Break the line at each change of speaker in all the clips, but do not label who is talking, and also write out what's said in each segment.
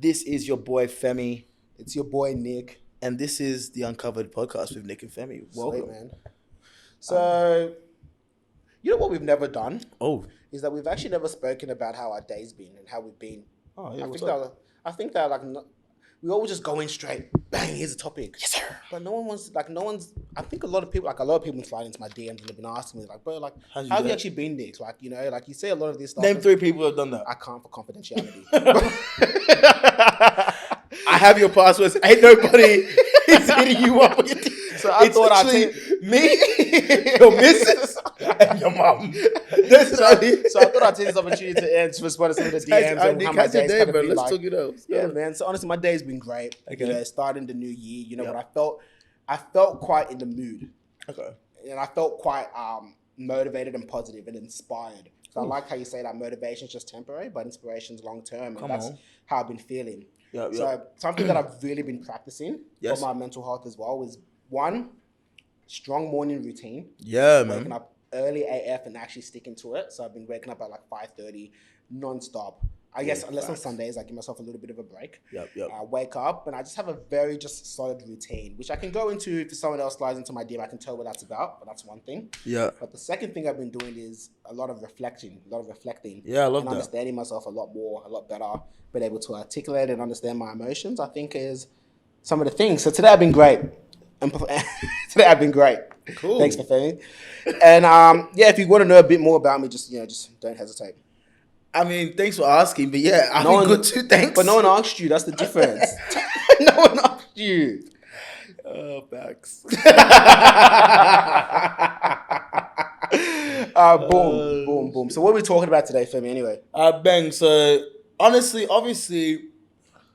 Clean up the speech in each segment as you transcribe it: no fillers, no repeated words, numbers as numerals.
This is your boy Femi,
It's your boy Nick.
and this is the Uncovered podcast with Nick and Femi. Welcome.
Sweet, man. So, you know what we've never done
Oh,
is that we've actually never spoken about how our day's been and how we've been.
yeah.
I
What's
think
up?
that we always just go in straight. Bang! Here's a topic.
Yes, sir.
But no one's. I think a lot of people slide into my DMs and they've been asking me like, bro, like,
How's your
how have you
day?
actually been, Nick? Like, like you say a lot of this stuff.
Name 3 people who have done that.
I can't for confidentiality.
I have your passwords. Ain't nobody is hitting you up with your
So I thought I'd
literally me, your missus, and your mom.
So I thought I'd take this opportunity to respond to some of the DMs and how my
How's your
day's
day,
kind of
bro?
been
Let's
like.
talk it up.
Yeah, man. So honestly, my day's been great.
Okay.
Starting the new year,
Yep.
but I felt quite in the mood,
Okay.
and I felt quite motivated and positive and inspired. So I like how you say that motivation is just temporary, but inspiration's long term, and
Come
that's
on.
how I've been feeling.
Yep.
So something that I've really been practicing
Yes.
for my mental health as well is one strong morning routine.
Yeah,
Waking
man.
up early AF and actually sticking to it. So I've been waking up at like 5:30 non-stop. I guess unless
facts.
on Sundays I give myself a little bit of a break.
Yep.
I wake up and I just have a very just solid routine, which I can go into if someone else slides into my DM. I can tell what that's about, but that's one thing.
Yeah.
But the second thing I've been doing is a lot of reflecting.
Yeah, I love
and
that.
understanding myself a lot better, being able to articulate and understand my emotions, I think is some of the things. So today I've been great. Today I've been great.
Cool.
Thanks for Femi. And if you want to know a bit more about me, just don't hesitate.
I mean, thanks for asking, but yeah, I've
No
been
one-
good too. Thanks.
But no one asked you. That's the difference. No one asked you.
Oh, facts.
Boom. So what are we talking about today, Femi? Anyway,
Bang. So, honestly, obviously,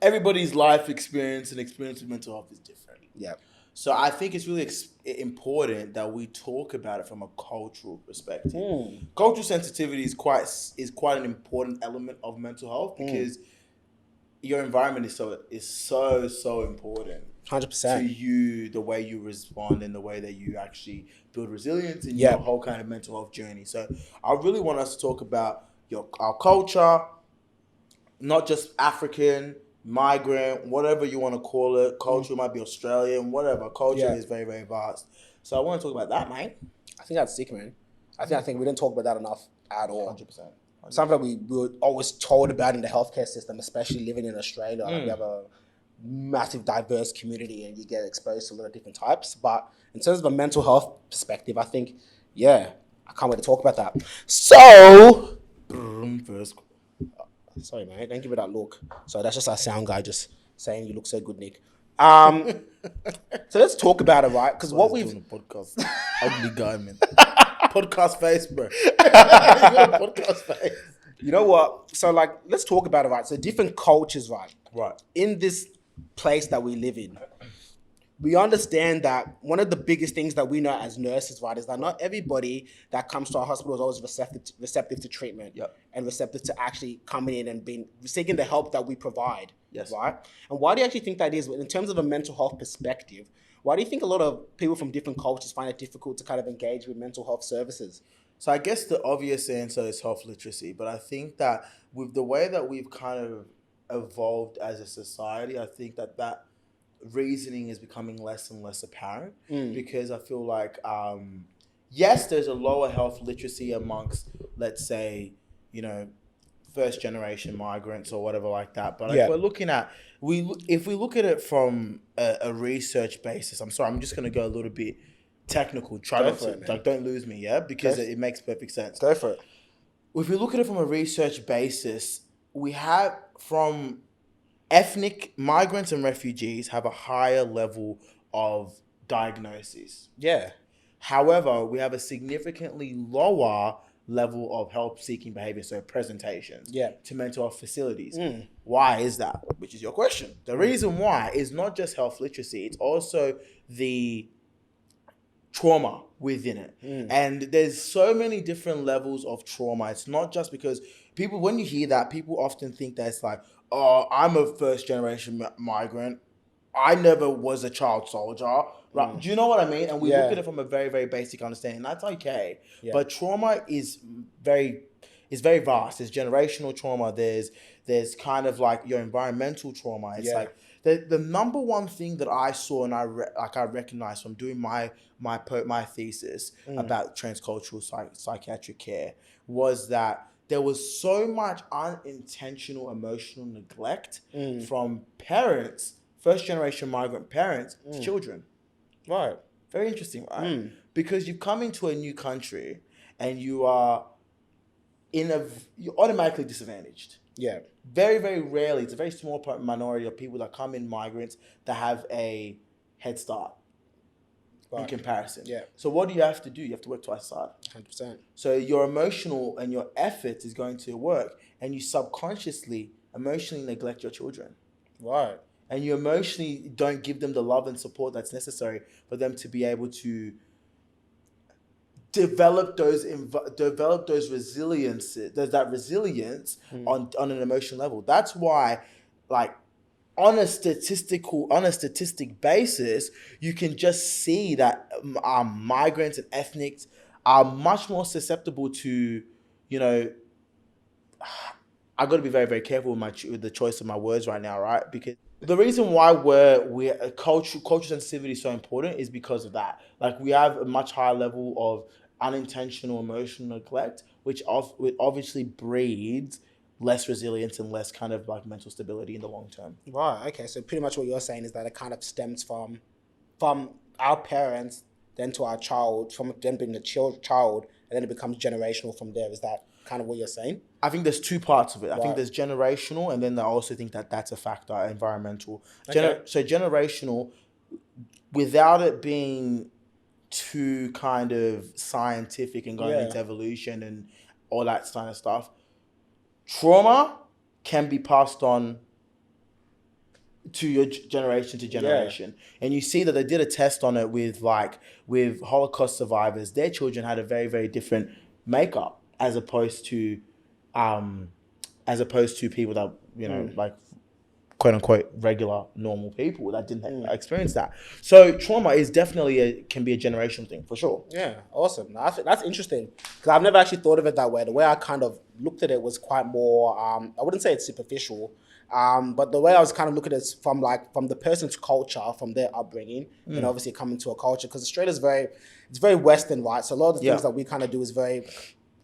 everybody's life experience and experience with mental health is different.
yeah,
So, I think it's really important that we talk about it from a cultural perspective. Cultural sensitivity is quite an important element of mental health because your environment is so important
100%.
to you, the way you respond and the way that you actually build resilience in your whole kind of mental health journey. So I really want us to talk about our culture, not just African, migrant, whatever you want to call it. Culture might be Australian, whatever. Culture is very, very vast. So I want to talk about that, mate.
I think that's sick, man. I think we didn't talk about that enough at all.
100%.
Something that we were always told about in the healthcare system, especially living in Australia. Like we have a massive diverse community and you get exposed to a lot of different types. But in terms of a mental health perspective, I think, I can't wait to talk about that. So,
First.
sorry, man. Thank you for that look. So that's just our sound guy just saying you look so good, Nick. So let's talk about it, right? Because what we've...
doing a podcast. Ugly guy, man. Podcast face, bro. You got a podcast face.
You know what? So let's talk about it, right? So different cultures, right?
Right.
In this place that we live in, we understand that one of the biggest things that we know as nurses, right, is that not everybody that comes to our hospital is always receptive to treatment and receptive to actually coming in and seeking the help that we provide.
Yes.
Right? And why do you actually think that is? In terms of a mental health perspective, why do you think a lot of people from different cultures find it difficult to kind of engage with mental health services?
So I guess the obvious answer is health literacy, but I think that with the way that we've kind of evolved as a society, I think that reasoning is becoming less and less apparent because I feel like, yes, there's a lower health literacy amongst, let's say, first generation migrants or whatever like that. But if we're looking at, if we look at it from a research basis, I'm sorry, I'm just going to go a little bit technical. Don't lose me, because it makes perfect sense.
Go for it.
If we look at it from a research basis, we have from ethnic migrants and refugees have a higher level of diagnosis.
Yeah.
However, we have a significantly lower level of help-seeking behavior, so presentations to mental health facilities. Why is that? Which is your question. The reason why is not just health literacy, it's also the trauma within it. And there's so many different levels of trauma. It's not just because people, when you hear that, people often think that it's like, oh, I'm a first generation migrant. I never was a child soldier. Right? Do you know what I mean? And we look at it from a very, very basic understanding. That's okay. But trauma is it's very vast. There's generational trauma. There's kind of like your environmental trauma. It's
Yeah.
like the number one thing that I saw and I recognized from doing my thesis about transcultural psychiatric care was that there was so much unintentional emotional neglect from parents, first generation migrant parents, to children.
Right.
Very interesting, right? Because you come into a new country and you are you're automatically disadvantaged.
Yeah.
Very, very rarely, it's a very small minority of people that come in migrants that have a head start in comparison.
Yeah.
So what do you have to do? You have to work twice as hard.
100%.
So your emotional and your effort is going to work, and you subconsciously emotionally neglect your children.
Right.
And you emotionally don't give them the love and support that's necessary for them to be able to develop those resilience on an emotional level. That's why, like, on a statistic basis, you can just see that migrants and ethnics are much more susceptible to, you know, I got to be very, very careful with the choice of my words right now, right? Because the reason why we're cultural sensitivity is so important is because of that. Like, we have a much higher level of unintentional emotional neglect, which obviously breeds less resilience and less kind of like mental stability in the long term.
Right. Okay. So pretty much what you're saying is that it kind of stems from our parents, then to our child, from them being the child, and then it becomes generational from there. Is that kind of what you're saying?
I think there's two parts of it. I think
Right.
there's generational, and then I also think that that's a factor, environmental.
Okay.
So generational, without it being too kind of scientific and going into evolution and all that kind of stuff, trauma can be passed on to your generation to generation. And you see that they did a test on it with Holocaust survivors. Their children had a very, very different makeup as opposed to people that, you know, like quote unquote regular normal people that didn't experience that. So trauma is definitely can be a generational thing for sure.
Yeah, awesome. That's interesting because I've never actually thought of it that way. The way I kind of looked at it was quite more, I wouldn't say it's superficial, but the way I was kind of looking at it is from the person's culture, from their upbringing, and obviously coming to a culture, because Australia's it's very Western, right? So a lot of the things that we kind of do is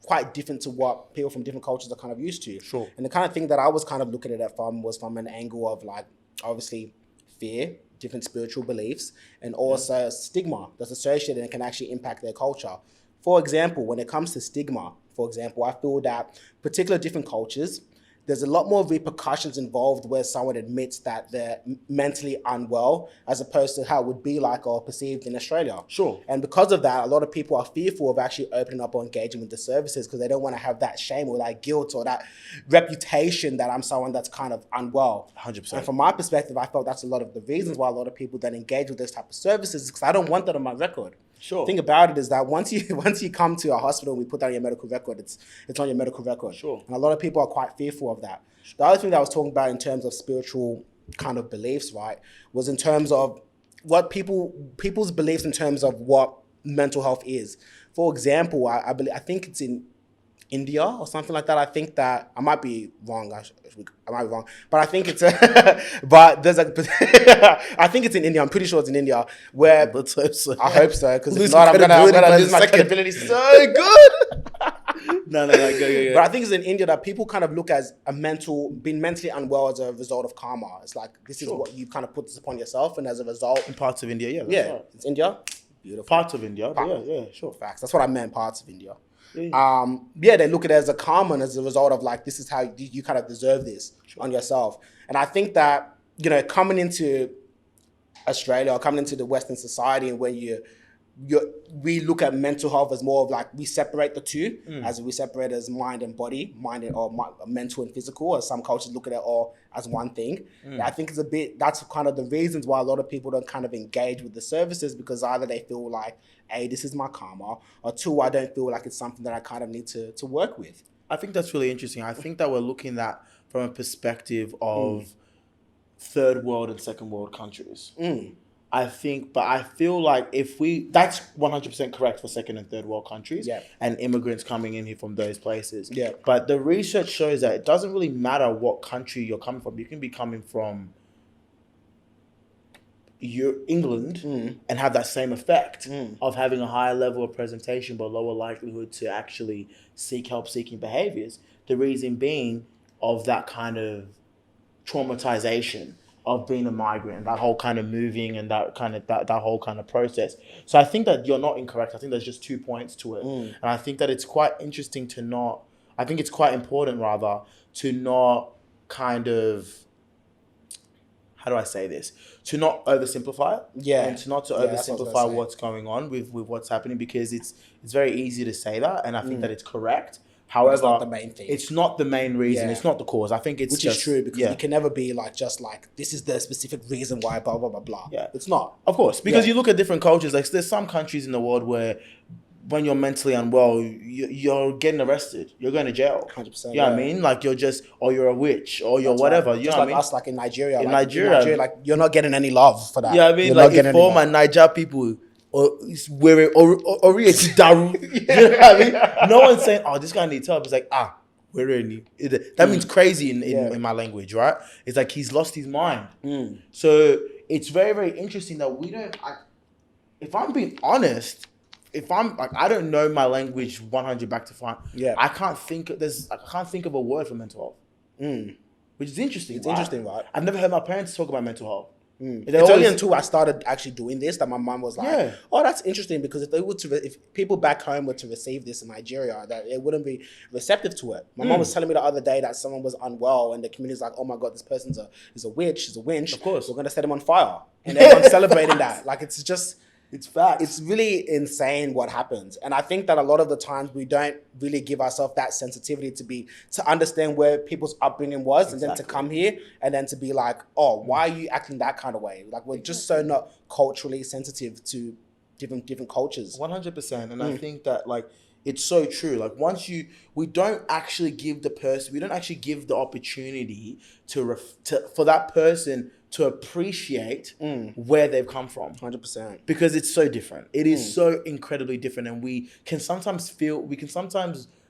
quite different to what people from different cultures are kind of used to.
Sure.
And the kind of thing that I was kind of looking at it was from an angle of like, obviously fear, different spiritual beliefs, and also stigma that's associated and can actually impact their culture. For example, when it comes to stigma, I feel that particular different cultures, there's a lot more repercussions involved where someone admits that they're mentally unwell as opposed to how it would be like or perceived in Australia.
Sure.
And because of that, a lot of people are fearful of actually opening up or engaging with the services because they don't want to have that shame or that guilt or that reputation that I'm someone that's kind of unwell.
100%.
And from my perspective, I felt that's a lot of the reasons why a lot of people then engage with this type of services because I don't want that on my record.
Sure.
The thing about it is that once you come to a hospital and we put that on your medical record, it's on your medical record.
Sure.
And a lot of people are quite fearful of that. The other thing that I was talking about in terms of spiritual kind of beliefs, right, was in terms of what people's beliefs in terms of what mental health is. For example, I think it's in India or something like that. I think that I might be wrong. I might be wrong, but I think it's but there's I think it's in India. I'm pretty sure it's in India where
Let's hope so.
I hope so because if not, I'm gonna lose my credibility so good.
No, go.
But I think it's in India that people kind of look as being mentally unwell as a result of karma. It's like this is what you kind of put this upon yourself, and as a result,
In parts of India, yeah. Right.
it's India. Beautiful.
Parts of India, but yeah, sure.
Facts. That's what I meant. Parts of India. They look at it as a karma and as a result of like, this is how you kind of deserve this on yourself. And I think that, you know, coming into Australia or coming into the Western society and where we look at mental health as more of like, we separate the two as we separate as mind and body, mental and physical, as some cultures look at it all as one thing. I think that's kind of the reasons why a lot of people don't kind of engage with the services because either they feel like, A, this is my karma, or two, I don't feel like it's something that I kind of need to work with.
I think that's really interesting. I think that we're looking at from a perspective of third world and second world countries. I think, but I feel like that's 100% correct for second and third world countries
Yeah.
and immigrants coming in here from those places.
Yeah.
But the research shows that it doesn't really matter what country you're coming from. You can be coming from England and have that same effect of having a higher level of presentation but lower likelihood to actually seek help-seeking behaviors. The reason being of that kind of traumatization of being a migrant, that whole kind of moving and that whole kind of process. So I think that you're not incorrect. I think there's just 2 points to it. And I think that it's quite interesting to not, I think it's quite important rather to not kind of, how do I say this? To not oversimplify it.
Yeah.
And to not to
Yeah, that's what I was
oversimplify
gonna say.
what's going on with what's happening, because it's very easy to say that, and I think that it's correct.
But
However,
it's not the main thing.
It's not the main reason.
Yeah.
It's not the cause. I think it's
Which
just,
is true, because
yeah.
you can never be like, just like, this is the specific reason why, blah, blah, blah, blah.
Yeah.
It's not.
Of course, because
Yeah.
you look at different cultures. Like there's some countries in the world where when you're mentally unwell, you're getting arrested. You're going to jail.
100%.
You know what I mean? Like you're just, or you're a witch, or you're
That's
whatever.
right.
You
Just
know
like
what I mean?
us, like in Nigeria.
In
like,
Nigeria,
like you're not getting any love for that.
Yeah, I mean,
You're
like
not getting
if
any
all my
love.
Niger people or we're daru, you know what I mean? No one's saying, "Oh, this guy needs help." It's like, we're really. That means crazy in my language, right? It's like he's lost his mind. So it's very, very interesting that we don't. If I'm being honest, if I'm like, I don't know my language 100 back to front.
Yeah.
I can't think of a word for mental health, which is interesting.
It's interesting, right?
I've never heard my parents talk about mental health.
It's only until I started actually doing this that my mom was like,
Yeah.
"Oh, that's interesting," because if people back home were to receive this in Nigeria, that it wouldn't be receptive to it. My mom was telling me the other day that someone was unwell, and the community's like, "Oh my god, this person's is a witch, is a winch.
Of course.
We're gonna set him on fire," and everyone's celebrating that. Like it's just.
It's facts.
It's really insane what happens. And I think that a lot of the times we don't really give ourselves that sensitivity to understand where people's upbringing was, and then to come here and then to be like, oh, why are you acting that kind of way? Like we're just so not culturally sensitive to different cultures.
100%. And I think that like it's so true. Like we don't actually give the opportunity for that person to appreciate where they've come from.
100%.
Because it's so different. It is so incredibly different. And we can sometimes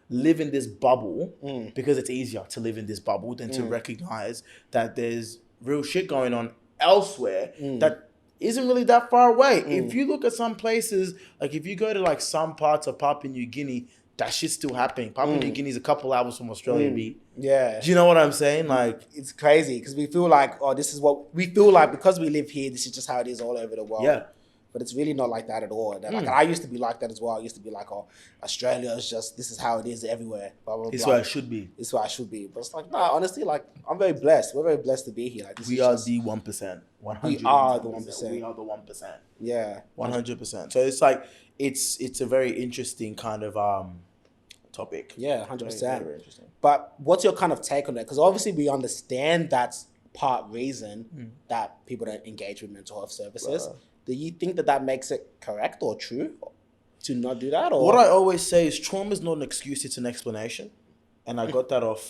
live in this bubble because it's easier to live in this bubble than to recognize that there's real shit going on elsewhere that isn't really that far away. If you look at some places, like if you go to like some parts of Papua New Guinea, that shit's still happening. Papua New Guinea is a couple hours from Australia, B.
Yeah.
Do you know what I'm saying? Like,
it's crazy because we feel like, oh, this is what we feel like because we live here. This is just how it is all over the world.
Yeah.
But it's really not like that at all. Like I used to be like that as well. I used to be like, oh, Australia is just, this is how it is everywhere. Blah, blah,
it's
blah.
where it should be.
It's where I should be. But it's like, nah, honestly, like I'm very blessed. We're very blessed to be here. Like
We are the 1%.
We are the 1%.
We are the 1%.
Yeah.
100%. So it's like it's a very interesting kind of topic.
Yeah, 100%.
Very, very interesting.
But what's your kind of take on that? Because obviously we understand that's part reason that people don't engage with mental health services.
Right.
Do you think that makes it correct or true to not do that? Or
What I always say is trauma is not an excuse, it's an explanation. And I got that off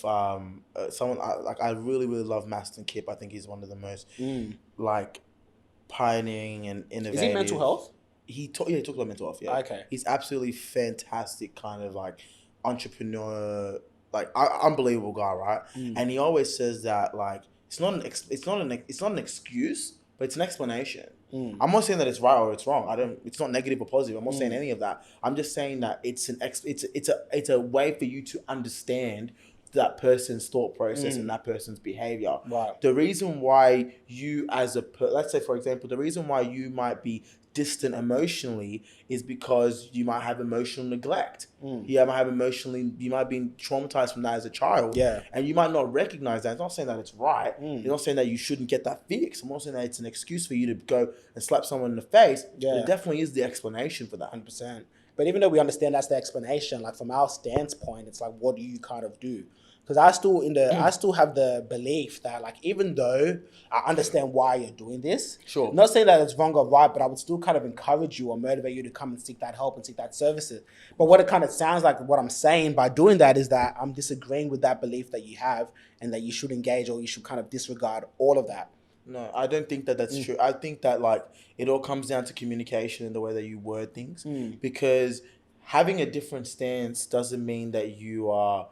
someone, I really, really love Maston Kipp. I think he's one of the most like pioneering and innovative.
Is he mental health?
He talked about mental health, yeah.
Okay.
He's absolutely fantastic kind of like entrepreneur, like unbelievable guy, right? And he always says that like it's not an excuse, but it's an explanation. I'm not saying that it's right or it's wrong. It's not negative or positive. I'm not saying any of that. I'm just saying that it's a way for you to understand that person's thought process and that person's behavior.
Right.
The reason why you let's say for example, the reason why you might be distant emotionally is because you might have emotional neglect. You might be traumatized from that as a child.
Yeah.
And you might not recognize that. It's not saying that it's right. It's not saying that you shouldn't get that fixed. I'm not saying that it's an excuse for you to go and slap someone in the face.
Yeah.
But it definitely is the explanation for that.
100%. But even though we understand that's the explanation, like from our stance point, it's like, what do you kind of do? Because I still have the belief that like, even though I understand why you're doing this,
Sure.
I'm not saying that it's wrong or right, but I would still kind of encourage you or motivate you to come and seek that help and seek that services. But what it kind of sounds like, what I'm saying by doing that is that I'm disagreeing with that belief that you have and that you should engage or you should kind of disregard all of that.
No, I don't think that that's true. I think that like it all comes down to communication and the way that you word things, because having a different stance doesn't mean that you are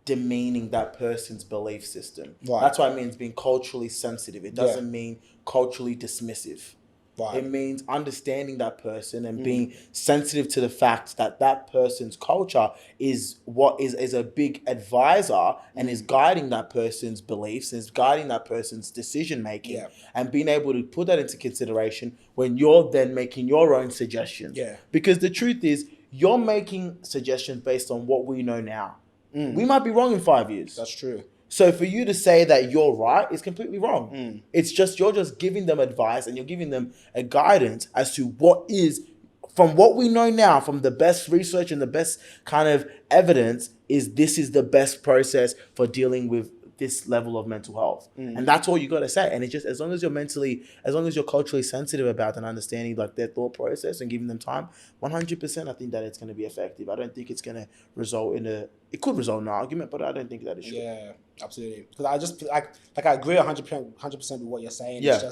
demeaning that person's belief system.
Right.
That's what it means being culturally sensitive. It doesn't mean culturally dismissive.
Right.
It means understanding that person and being sensitive to the fact that that person's culture is what is a big advisor and is guiding that person's beliefs, is guiding that person's decision making,
Yeah.
and being able to put that into consideration when you're then making your own suggestions.
Yeah.
Because the truth is, you're making suggestions based on what we know now. We might be wrong in 5 years.
That's true.
So for you to say that you're right is completely wrong. It's just you're just giving them advice and you're giving them a guidance as to what is, from what we know now, from the best research and the best kind of evidence, is this is the best process for dealing with this level of mental health. And that's all you got to say. And it's just as long as you're culturally sensitive about and understanding like their thought process and giving them time, 100% I think that it's going to be effective. I don't think it's going to result in it could result in an argument, but I don't think that it should.
Yeah, absolutely. Because I just like I agree 100% with what you're saying.
Yeah.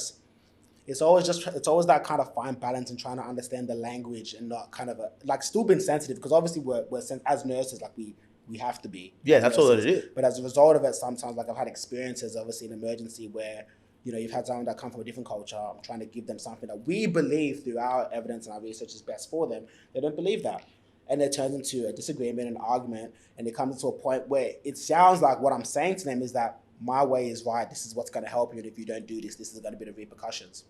It's always that kind of fine balance and trying to understand the language and not kind of still being sensitive, because obviously we're as nurses, like we have to be.
Yeah, that's all that it is.
But as a result of it, sometimes like I've had experiences, obviously in emergency, where you've had someone that come from a different culture. I'm trying to give them something that we believe through our evidence and our research is best for them. They don't believe that. And it turns into a disagreement, an argument, and it comes to a point where it sounds like what I'm saying to them is that my way is right. This is what's going to help you. And if you don't do this, this is going to be the repercussions.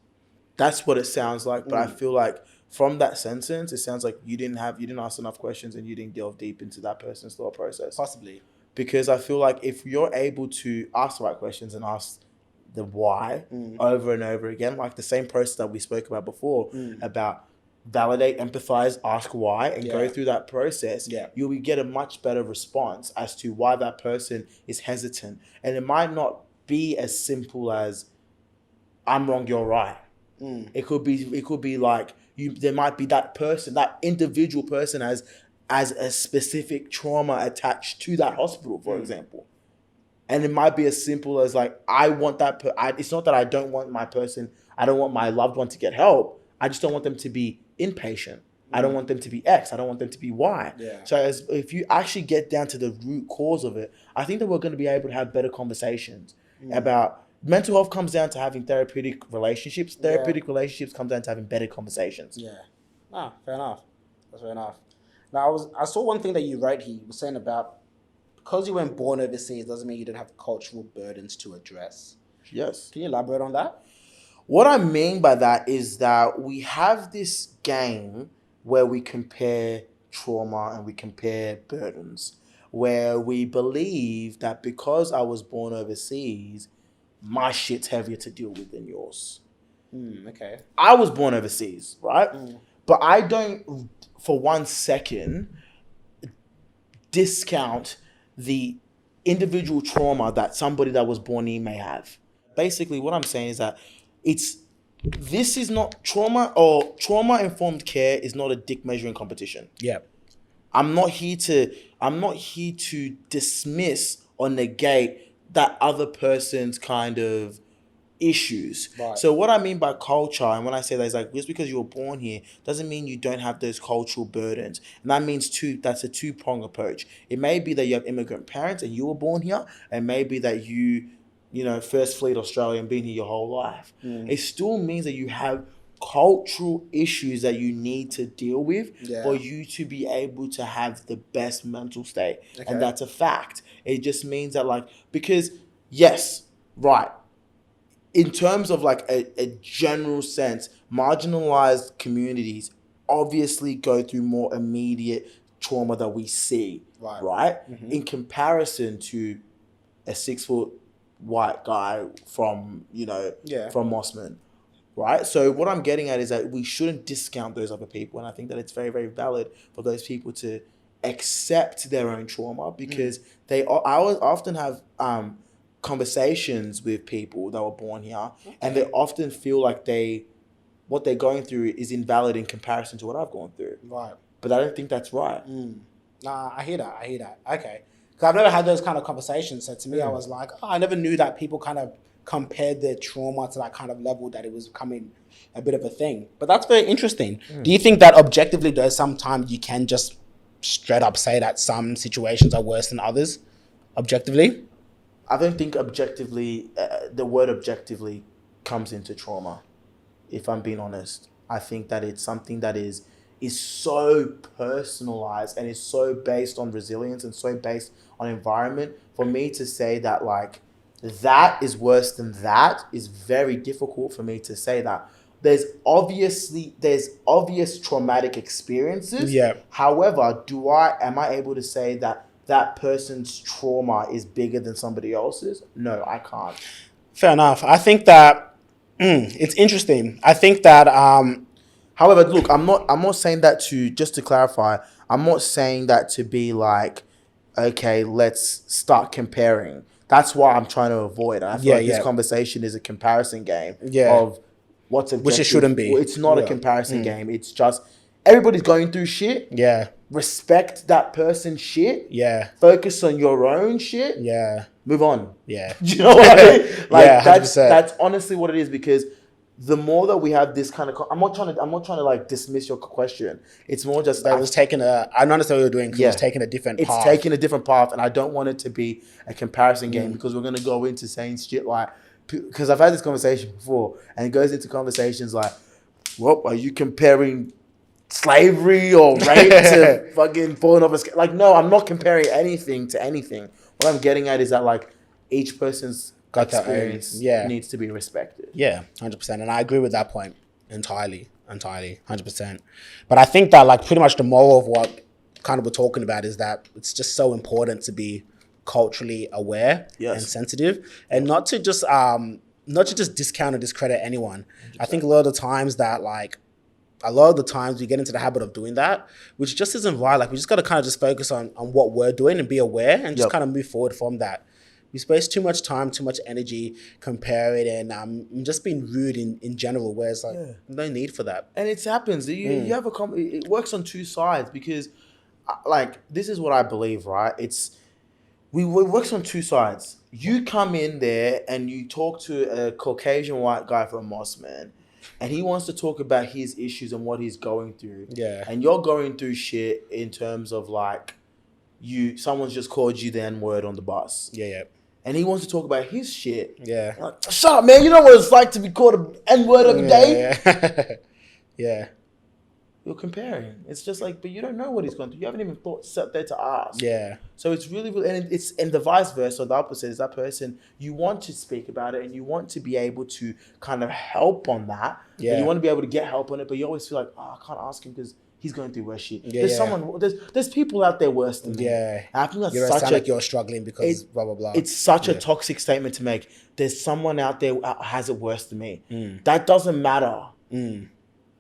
That's what it sounds like. But I feel like from that sentence, it sounds like you didn't ask enough questions and you didn't delve deep into that person's thought process.
Possibly.
Because I feel like if you're able to ask the right questions and ask the why over and over again, like the same process that we spoke about before, about validate, empathize, ask why, and go through that process, you'll get a much better response as to why that person is hesitant. And it might not be as simple as I'm wrong, you're right. It could be like there might be that person, that individual person as a specific trauma attached to that hospital, for example. And it might be as simple as like, I want that, it's not that I don't want I don't want my loved one to get help. I just don't want them to be inpatient. I don't want them to be X. I don't want them to be Y.
Yeah.
So if you actually get down to the root cause of it, I think that we're going to be able to have better conversations about mental health. Comes down to having therapeutic relationships. Therapeutic relationships come down to having better conversations.
Yeah. Fair enough. That's fair enough. Now, I saw one thing that you wrote here. You were saying about because you weren't born overseas doesn't mean you didn't have cultural burdens to address.
Yes.
Can you elaborate on that?
What I mean by that is that we have this game where we compare trauma and we compare burdens, where we believe that because I was born overseas, my shit's heavier to deal with than yours.
Okay.
I was born overseas, right? But I don't, for 1 second, discount the individual trauma that somebody that was born here may have. Basically, what I'm saying is that this is not trauma, or trauma-informed care is not a dick measuring competition.
Yeah.
I'm not here to dismiss or negate that other person's kind of issues.
Right.
So what I mean by culture, and when I say that, is like just because you were born here doesn't mean you don't have those cultural burdens. And that means that's a two-pronged approach. It may be that you have immigrant parents and you were born here, and maybe that you First Fleet Australia and been here your whole life. It still means that you have cultural issues that you need to deal with for you to be able to have the best mental state. Okay. And that's a fact. It just means that because yes, right, in terms of a general sense, marginalized communities obviously go through more immediate trauma that we see, right? In comparison to a 6-foot white guy from Mossman, right? So what I'm getting at is that we shouldn't discount those other people, and I think that it's very, very valid for those people to accept their own trauma, because I often have conversations with people that were born here, and they often feel like what they're going through is invalid in comparison to what I've gone through.
Right.
But I don't think that's right.
Nah, I hear that. Okay. Because I've never had those kind of conversations. So to me, I was like, I never knew that people kind of compared their trauma to that kind of level that it was becoming a bit of a thing. But that's very interesting. Do you think that objectively, though, sometimes you can just straight up say that some situations are worse than others? Objectively?
I don't think objectively, the word objectively comes into trauma, if I'm being honest. I think that it's something that is so personalized and is so based on resilience and so based on environment. For me to say that like that is worse than that is very difficult for me to say that. There's obvious traumatic experiences.
Yeah.
However, am I able to say that that person's trauma is bigger than somebody else's? No, I can't.
Fair enough. I think that it's interesting. I think that
however, look, I'm not saying that just to clarify, I'm not saying that to be like, okay, let's start comparing. That's why I'm trying to avoid. I feel like this conversation is a comparison game of what's objective.
Which it shouldn't be.
It's not a comparison game. It's just everybody's going through shit.
Yeah.
Respect that person's shit.
Yeah.
Focus on your own shit.
Yeah.
Move on.
Yeah.
Do you know what I mean? Like
Yeah, 100%.
that's honestly what it is, because the more that we have this kind of, I'm not trying to like dismiss your question. It's more just
that it was taking I don't understand what you're doing because it's taking a different path.
It's taking a different path, and I don't want it to be a comparison game, because we're gonna go into saying shit like, because I've had this conversation before, and it goes into conversations like, well, are you comparing slavery or rape to fucking falling off a scale? Like, no, I'm not comparing anything to anything. What I'm getting at is that like each person's experience needs to be respected.
Yeah, 100%. And I agree with that point entirely, 100%. But I think that like pretty much the moral of what kind of we're talking about is that it's just so important to be culturally aware and sensitive, and not to just discount or discredit anyone. 100%. I think a lot of the times we get into the habit of doing that, which just isn't right. Like we just got to kind of just focus on what we're doing and be aware and just kind of move forward from that. We waste too much time, too much energy comparing and just being rude in general, where it's like, no need for that.
And it happens. You have it works on two sides, because like, this is what I believe, right? It works on two sides. You come in there and you talk to a Caucasian white guy from Mossman, and he wants to talk about his issues and what he's going through. Yeah. And you're going through shit in terms of like, someone's just called you the N-word on the bus. Yeah. And he wants to talk about his shit. Yeah. Like, shut up, man. You know what it's like to be called an N-word every day? Yeah. You're comparing. It's just like, but you don't know what he's going through. You haven't even sat there to ask. Yeah. So it's really, and the vice versa, the opposite is that person, you want to speak about it and you want to be able to kind of help on that. Yeah. And you want to be able to get help on it, but you always feel like, I can't ask him because he's going through worse shit. Yeah, there's people out there worse than me. Yeah. And I think that's you're struggling because blah, blah, blah. It's such a toxic statement to make. There's someone out there who has it worse than me. That doesn't matter.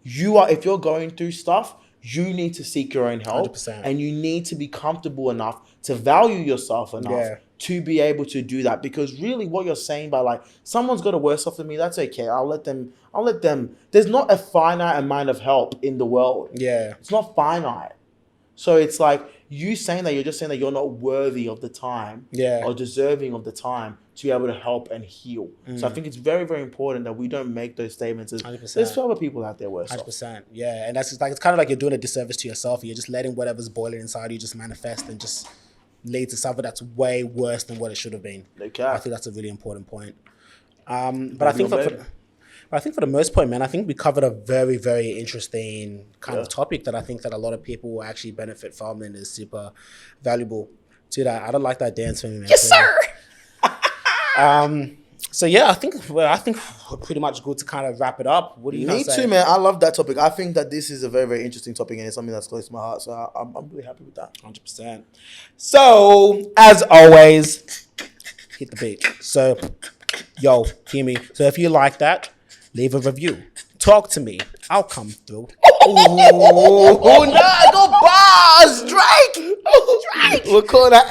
If you're going through stuff, you need to seek your own help. 100%. And you need to be comfortable enough to value yourself enough to be able to do that. Because really what you're saying by like, someone's got it worse off than me, that's okay. I'll let them. There's not a finite amount of help in the world. Yeah. It's not finite. So it's like you're just saying that you're not worthy of the time or deserving of the time to be able to help and heal. So I think it's very, very important that we don't make those statements. There's other people out there worse
100%. Off. Yeah. And that's just like, it's kind of like you're doing a disservice to yourself. You're just letting whatever's boiling inside you just manifest and just lead to something that's way worse than what it should have been. Okay. I think that's a really important point. But I think for the most part, man, I think we covered a very, very interesting kind of topic that I think that a lot of people will actually benefit from and is super valuable to that. I don't like that dance for me, man.
Yes, sir.
So yeah, I think we're pretty much good to kind of wrap it up. What do you
Me too, man. I love that topic. I think that this is a very, very interesting topic and it's something that's close to my heart. So I'm really happy with that.
100%. So as always, hit the beat. So, yo, hear me. So if you like that, leave a review. Talk to me. I'll come through.
Oh, no, go bars, Drake. We're calling out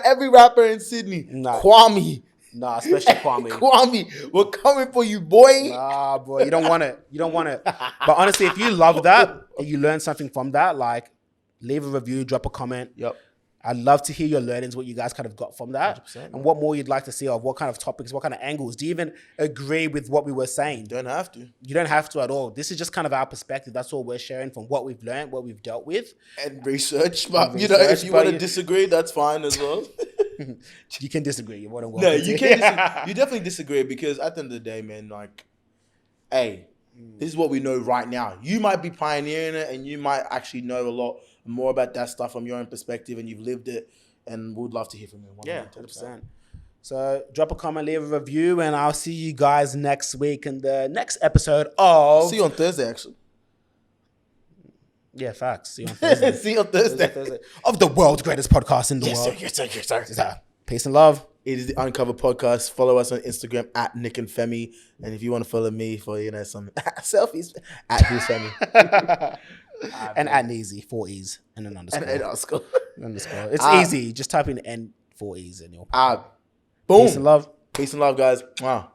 every rapper in Sydney. Nah. Kwame.
Nah, especially Kwame.
Kwame, we're coming for you, boy.
Nah, boy, you don't want it. But honestly, if you love that and you learn something from that, like leave a review, drop a comment.
Yep.
I'd love to hear your learnings, what you guys kind of got from that,
100%,
and what more you'd like to see of what kind of topics, what kind of angles. Do you even agree with what we were saying?
You don't have to.
You don't have to at all. This is just kind of our perspective. That's all we're sharing from what we've learned, what we've dealt with.
And research, but
And
you know, if
research,
you
but
want to disagree, that's fine as well.
You can disagree. You're more than
No,
welcome
you
to.
can't. You definitely disagree because at the end of the day, man, like, hey, this is what we know right now. You might be pioneering it, and you might actually know a lot more about that stuff from your own perspective, and you've lived it. And we'd love to hear from you.
Yeah, 100%. So drop a comment, leave a review, and I'll see you guys next week in the next episode of...
See you on Thursday, actually.
Yeah, facts. See you on Thursday.
See you on Thursday.
Of the world's greatest podcast in the world.
Yes, sir.
Peace and love.
It is the Uncover Podcast. Follow us on Instagram at Nick and Femi. And if you want to follow me for, you know, some selfies, at Who's Femi.
And at Neezy, 4 E's and an underscore.
And underscore.
Underscore. It's easy. Just type in N 4 E's and you'll...
Boom.
Peace and love.
Peace and love, guys. Wow.